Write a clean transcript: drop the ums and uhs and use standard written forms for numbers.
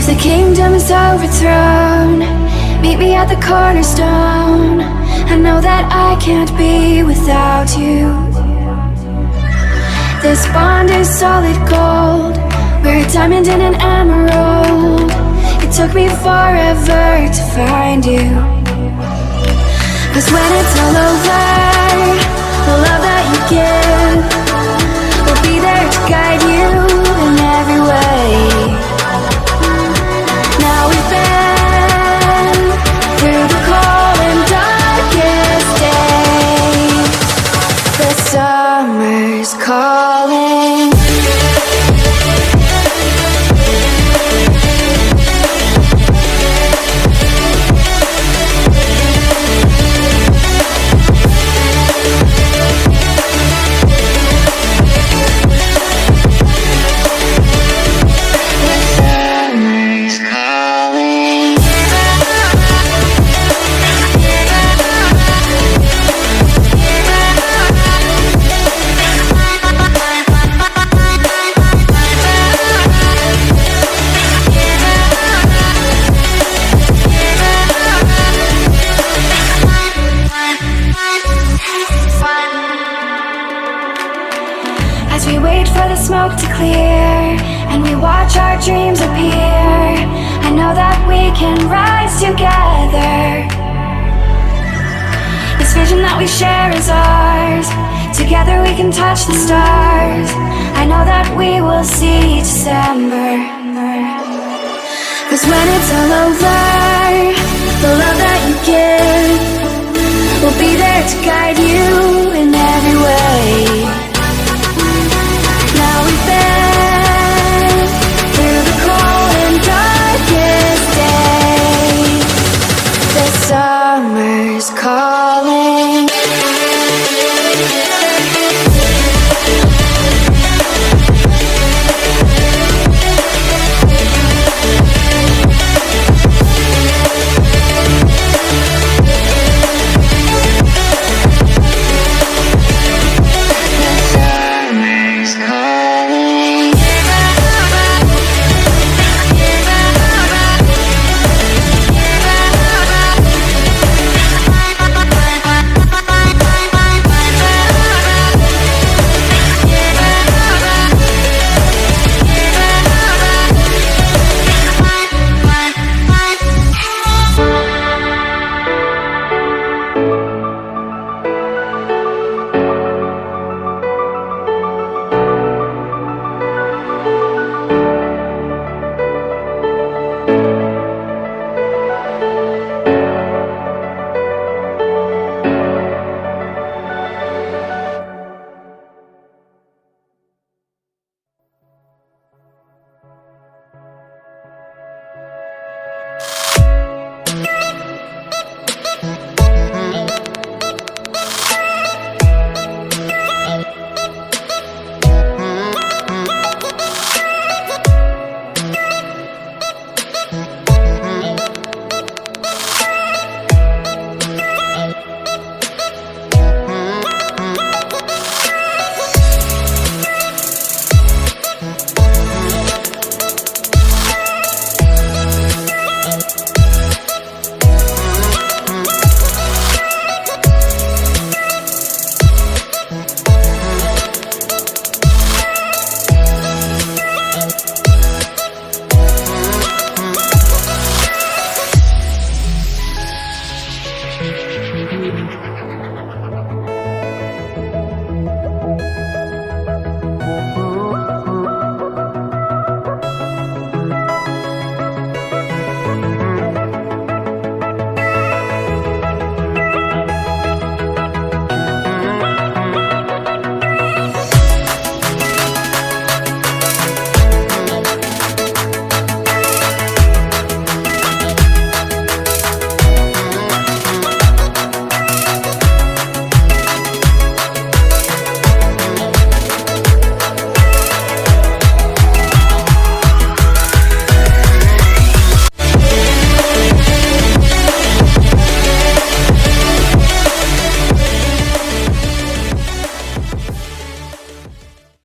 If the kingdom is overthrown, meet me at the cornerstone. I know that I can't be without you. This bond is solid gold. We're a diamond and an emerald. It took me forever to find you. 'Cause when it's all over, the love that you give will be there to guide you in every way. Now we've been through the cold and darkest days. The summer's calling. As we wait for the smoke to clear and we watch our dreams appear, I know that we can rise together. This vision that we share is ours. Together we can touch the stars. I know that we will see December. 'Cause when it's all over, the love that you give will be there to guide you